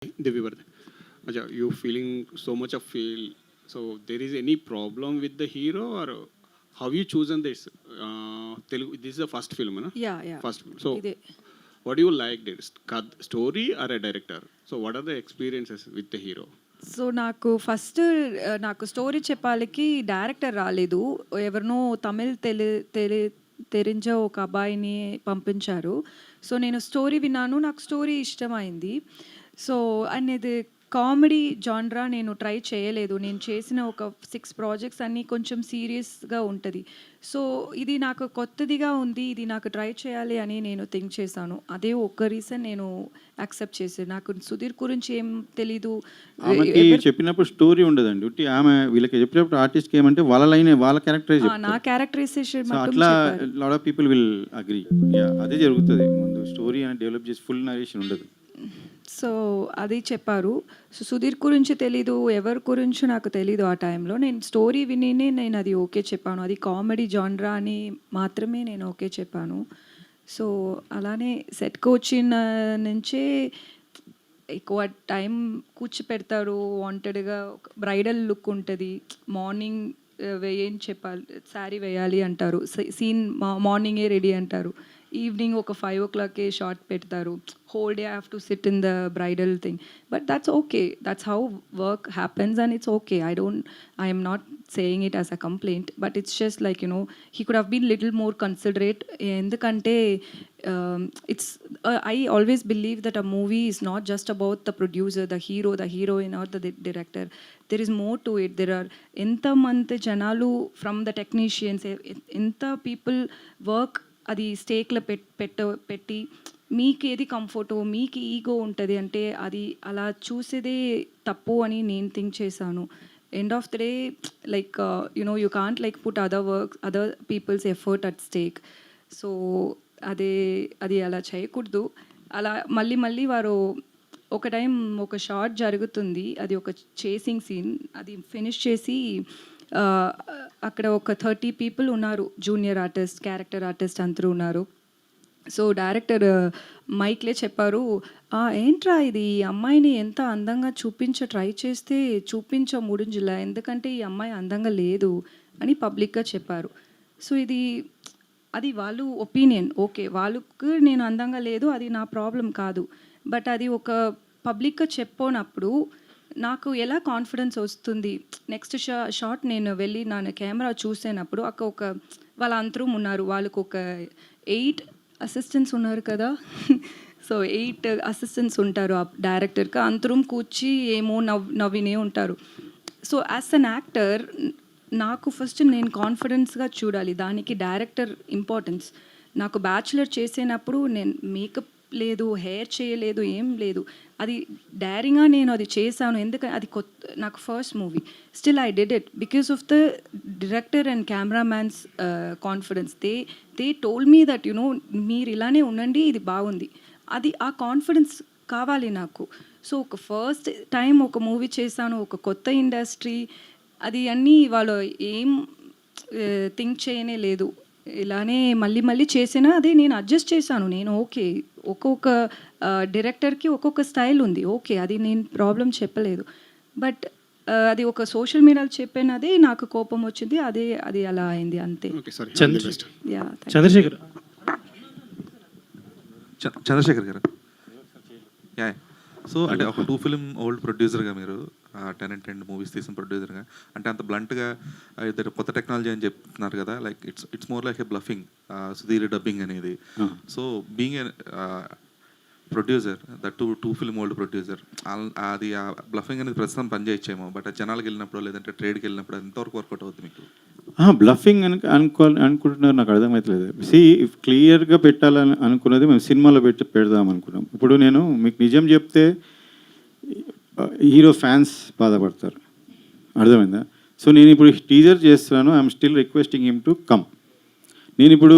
Devivar. Acha, you feeling so much of feel. So there is any problem with the hero or how you chosen this? Telugu, this is the first film, na? Yeah. First film. So ఇదే what do you like? This story or a director? So what are the experiences with the hero? So నాకు first నాకు story చెప్పాలికి director రాలేదు. ఎవరినో తమిళ్ తెరించ ఒక అబ్బాయిని పంపించారు. So నేను story విన్నాను. నాకు స్టోరీ ఇష్టమైంది. సో అండ్ ఇది కామెడీ జాన్రా నేను ట్రై చేయలేదు. నేను చేసిన ఒక 6 ప్రాజెక్ట్స్ అన్నీ కొంచెం సీరియస్గా ఉంటుంది. సో ఇది నాకు కొత్తదిగా ఉంది. ఇది నాకు ట్రై చేయాలి అని నేను థింక్ చేశాను. అదే ఒక్క రీజన్ నేను యాక్సెప్ట్ చేశాను. నాకు సుధీర్ గురించి ఏం తెలీదు. ఆమెకి చెప్పినప్పుడు స్టోరీ ఉండదండి. ఉట్టి ఆమె వీళ్ళకి చెప్పినప్పుడు ఆర్టిస్ట్కి ఏమంటే వాళ్ళ లైన్ వాళ్ళ క్యారెక్టరైజ్ నా క్యారెక్టరైజేషన్ అట్లా lot of people will agree. అదే జరుగుతుంది. ముందు స్టోరీ అని డెవలప్ చేసి ఫుల్ నరేషన్ ఉండదు. సో అది చెప్పారు. సో సుధీర్ గురించి తెలీదు, ఎవరి గురించి నాకు తెలీదు. ఆ టైంలో నేను స్టోరీ విని నేను అది ఓకే చెప్పాను. అది కామెడీ జాన్రా అని మాత్రమే నేను ఓకే చెప్పాను. సో అలానే సెట్కి వచ్చిన నుంచే ఎక్కువ టైం కూర్చోపెడతారు. వాంటెడ్గా బ్రైడల్ లుక్ ఉంటుంది. మార్నింగ్ ఏం చెప్పాలి, శారీ వేయాలి అంటారు. సీన్ మార్నింగే రెడీ అంటారు. ఈవినింగ్ ఒక 5 o'clock షార్ట్ పెడతారు. whole day I have to sit in the bridal thing. But that's okay. That's how work happens and it's okay. I am not saying it as a complaint, but it's just like, you know, he could have been little more considerate. Endukante it's I always believe that a movie is not just about the producer, the hero, the heroine or the director. There is more to it. There are enta mante janalu from the technicians, enta people work అది స్టేక్లో పెట్టి మీకు ఏది కంఫర్టో, మీకు ego ఉంటుంది అంటే అది అలా చూసేదే తప్పు అని నేను థింక్ చేశాను. End of the day like you know you can't like put other people's effort at stake. So అది అలా చేయకూడదు. అలా మళ్ళీ వారు ఒక టైం ఒక షార్ట్ జరుగుతుంది. అది ఒక చేసింగ్ సీన్. అది ఫినిష్ చేసి అక్కడ ఒక 30 people ఉన్నారు. జూనియర్ ఆర్టిస్ట్, క్యారెక్టర్ ఆర్టిస్ట్ అందరూ ఉన్నారు. సో డైరెక్టర్ మైక్లే చెప్పారు, ఏంట్రా ఇది, ఈ అమ్మాయిని ఎంత అందంగా ట్రై చేస్తే ముడింజిలా, ఎందుకంటే ఈ అమ్మాయి అందంగా లేదు అని పబ్లిక్గా చెప్పారు. సో అది వాళ్ళు ఒపీనియన్. ఓకే, వాళ్ళకు నేను అందంగా లేదు, అది నా ప్రాబ్లం కాదు. బట్ అది ఒక పబ్లిక్గా చెప్పినప్పుడు నాకు ఎలా కాన్ఫిడెన్స్ వస్తుంది. నెక్స్ట్ షాట్ నేను వెళ్ళి నా కెమెరా చూసేటప్పుడు ఒక వాళ్ళ అందరూ ఉన్నారు. వాళ్ళకు ఒక 8 అసిస్టెంట్స్ ఉన్నారు కదా. సో 8 అసిస్టెంట్స్ ఉంటారు ఆ డైరెక్టర్కి. అందరూ కూర్చి ఏమో నవ్వినే ఉంటారు. సో యాజ్ అన్ యాక్టర్ నాకు ఫస్ట్ నేను కాన్ఫిడెన్స్గా చూడాలి. దానికి డైరెక్టర్ ఇంపార్టెన్స్. నాకు బ్యాచులర్ చేసేటప్పుడు నేను మేకప్ లేదు, హెయిర్ చేయలేదు, ఏం లేదు. అది డైరింగ్గా నేను అది చేశాను. ఎందుకంటే అది నాకు first movie. Still I did it because of the director and cameramans confidence. They told me that you know మీరు ఇలానే ఉండండి, ఇది బాగుంది. అది ఆ కాన్ఫిడెన్స్ కావాలి నాకు. సో ఒక ఫస్ట్ టైం ఒక మూవీ చేశాను, ఒక కొత్త ఇండస్ట్రీ, అది అన్నీ వాళ్ళు ఏం థింక్ చేయనే లేదు. ఇలానే మళ్ళీ చేసినా అదే నేను అడ్జస్ట్ చేశాను. నేను ఓకే, ఒక్కొక్క డైరెక్టర్కి ఒక్కొక్క స్టైల్ ఉంది. ఓకే, అది నేను ప్రాబ్లం చెప్పలేదు. బట్ అది ఒక సోషల్ మీడియాలో చెప్పినదే నాకు కోపం వచ్చింది. అది అలా అయింది అంతే. చంద్రశేఖర్ గారు, సో అంటే ఒక 2 film ఓల్డ్ ప్రొడ్యూసర్గా మీరు 10 and 10 మూవీస్ తీసిన ప్రొడ్యూసర్గా, అంటే అంత బ్లంట్గా ఇద్దరు కొత్త టెక్నాలజీ అని చెప్తున్నారు కదా, like it's more like a bluffing Sudheer dubbing అనేది. So being a producer, that 2 film old producer, అది ఆ బ్లఫింగ్ అనేది ప్రస్తుతం పనిచేయచ్చేమో, బట్ జనాలకు వెళ్ళినప్పుడు లేదంటే ట్రేడ్కి వెళ్ళినప్పుడు ఎంతవరకు వర్కౌట్ అవుతుంది మీకు? బ్లఫింగ్ అనుకుంటున్నారు, నాకు అర్థమవుతలేదు. క్లియర్గా పెట్టాలని అనుకున్నది మేము సినిమాలో పెడదాం అనుకున్నాం. ఇప్పుడు నేను మీకు నిజం చెప్తే హీరో ఫ్యాన్స్ బాధపడతారు, అర్థమైందా? సో నేను ఇప్పుడు టీజర్ చేస్తున్నాను. I'm still requesting him to come. నేను ఇప్పుడు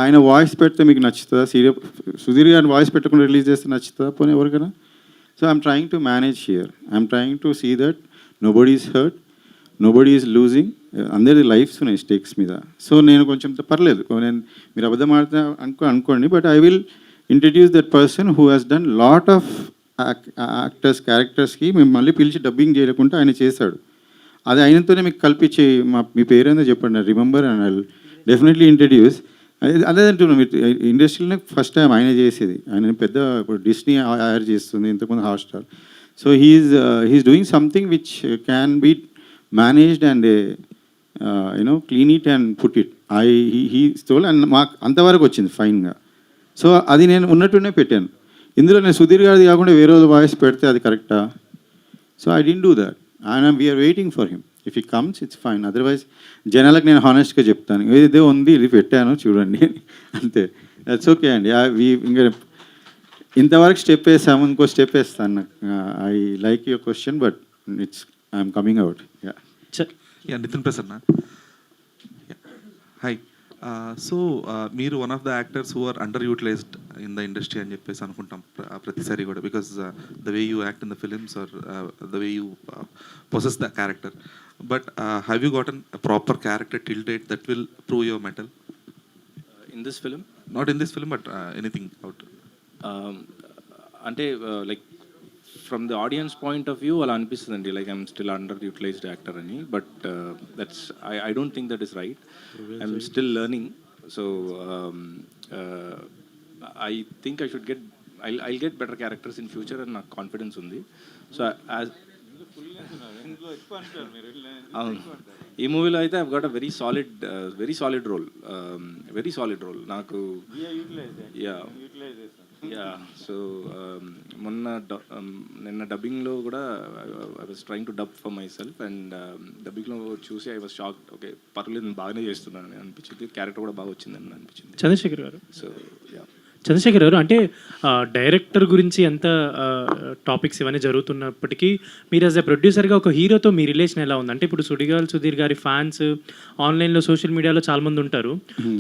ఆయన వాయిస్ పెడితే మీకు నచ్చుతుందా? సుధీర్ గారిని వాయిస్ పెట్టకుండా రిలీజ్ చేస్తే నచ్చుతుందా పోనీ ఎవరికైనా? So I'm trying to manage here. I'm trying to see that nobody is hurt, nobody is losing. అందరి లైఫ్స్ ఉన్నాయి స్టేక్స్ మీద. సో నేను కొంచెం పర్లేదు, నేను మీరు అబద్ధం ఆడితే అనుకోండి, but I will introduce that person who has done lot of actors క్యారెక్టర్స్కి మేము మళ్ళీ పిలిచి డబ్బింగ్ చేయకుండా ఆయన చేశాడు. అది ఆయనతోనే మీకు కల్పించి మీ పేరేందో చెప్పండి, remember and I definitely introduce. అదే అంటున్నాను, మీరు ఇండస్ట్రీలోనే ఫస్ట్ టైం ఆయన చేసేది. ఆయన పెద్ద ఇప్పుడు డిస్నీ హైర్ చేస్తుంది, ఇంతకుముందు Hotstar. So he's doing something which can be managed and clean it and put it. He stole and మాకు అంతవరకు వచ్చింది ఫైన్గా. సో అది నేను ఉన్నట్టునే పెట్టాను. ఇందులో నేను సుధీర్ గారిది కాకుండా వేరే వాళ్ళ వాయిస్ పెడితే అది కరెక్టా? So I didn't do that and we're waiting for him. If he comes it's fine, otherwise జనాలకు నేను హానెస్ట్గా చెప్తాను, ఇదే ఉంది, ఇది పెట్టాను చూడండి అంతే. దట్స్ ఓకే అండి. ఇంకా ఇంతవరకు స్టెప్ వేసాము, ఇంకో స్టెప్ వేస్తాను. I like your question but I'm coming out. Yeah, Nitin Prasanna. Hi. So మీరు one of the actors who are under utilised in the industry అని చెప్పేసి అనుకుంటాం ప్రతిసారి కూడా, because the way you act in the films are the way you possess the character. But have you gotten proper character till date that will prove your mettle? In this film, not in this film but anything out. అంటే like from the audience point of view అలా అనిపిస్తుందండి, like I'm still under utilised actor అని. But that's I don't think that is right. I'm still learning. So I think I should get I get better characters in future అని నాకు confidence ఉంది. So అవును, ఈ మూవీలో అయితే I've got a very solid role నాకు. Yeah so నిన్న డబ్బింగ్లో కూడా I was trying to dub for my self and డబ్బింగ్లో చూసి ఐ వాజ్ షాక్డ్. ఓకే, పర్లేదు, నేను బాగానే చేస్తున్నాను అనిపించింది, క్యారెక్టర్ కూడా బాగా వచ్చిందని అనిపించింది. చంద్రశేఖర్ గారు, సో యా, చంద్రశేఖర్ గారు అంటే డైరెక్టర్ గురించి ఎంత టాపిక్స్ ఇవన్నీ జరుగుతున్నప్పటికీ మీరు యాజ్ ఎ ప్రొడ్యూసర్గా ఒక హీరోతో మీ రిలేషన్ ఎలా ఉంది? అంటే ఇప్పుడు సుధీర్ గారి ఫ్యాన్స్ ఆన్లైన్లో సోషల్ మీడియాలో చాలామంది ఉంటారు.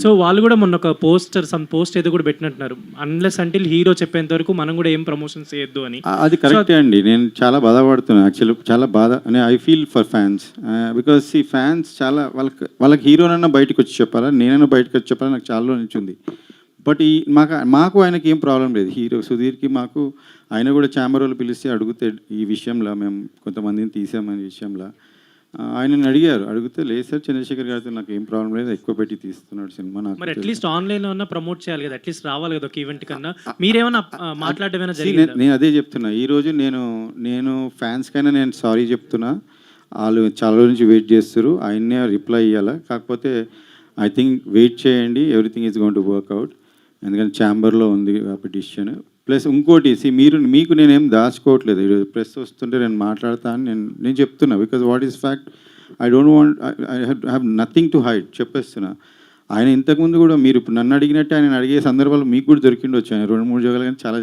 సో వాళ్ళు కూడా మొన్న ఒక పోస్ట్ ఏదో కూడా పెట్టినట్టున్నారు, అన్లెస్ అంటిల్ హీరో చెప్పేంత వరకు మనం కూడా ఏం ప్రమోషన్స్ చేయొద్దు అని. అది కరెక్టే అండి. నేను చాలా బాధపడుతున్నాను యాక్చువల్లీ, చాలా బాధ అని I feel for fans. Because ఈ ఫ్యాన్స్ చాలా వాళ్ళకి హీరోనన్నా బయటకు వచ్చి చెప్పాలా, నేనైనా బయటకు వచ్చి చెప్పాలా, నాకు చాలా నుంచి ఉంది. బట్ మాకు ఆయనకి ఏం ప్రాబ్లం లేదు, హీరో సుధీర్కి మాకు. ఆయన కూడా ఛాంబర్ వాళ్ళు పిలిస్తే అడిగితే ఈ విషయంలో మేము కొంతమందిని తీసామనే విషయంలో ఆయనని అడిగితే లేదు సార్, చంద్రశేఖర్ గారితో నాకు ఏం ప్రాబ్లం లేదు, ఎక్కువ పెట్టి తీస్తున్నాడు సినిమా. నాకు మరి అట్లీస్ట్ ఆన్లైన్లో ఉన్న ప్రమోట్ చేయాలి కదా, అట్లీస్ట్ రావాలి కదా ఒక ఈవెంట్ కన్నా. మీరేమైనా మాట్లాడమేనా జరిగిందా? నేను అదే చెప్తున్నా, ఈరోజు నేను ఫ్యాన్స్కైనా నేను సారీ చెప్తున్నా. వాళ్ళు చాలా రోజు నుంచి వెయిట్ చేస్తారు, ఆయన్నే రిప్లై ఇవ్వాలా. కాకపోతే ఐ థింక్ వెయిట్ చేయండి, everything is going to work out. ఎందుకంటే ఛాంబర్లో ఉంది ఆ పిటిషన్. ప్లస్ ఇంకోటి మీకు నేనేం దాచుకోవట్లేదు. ఈరోజు ప్రెస్ వస్తుంటే నేను మాట్లాడతా అని నేను చెప్తున్నా. Because what is fact, I don't want, I have nothing to hide, చెప్పేస్తున్నా. ఆయన ఇంతకుముందు కూడా మీరు ఇప్పుడు నన్ను అడిగినట్టే ఆయన అడిగే సందర్భాలు మీకు కూడా దొరికిండొచ్చు. ఆయన 2-3 జగలు కానీ చాలా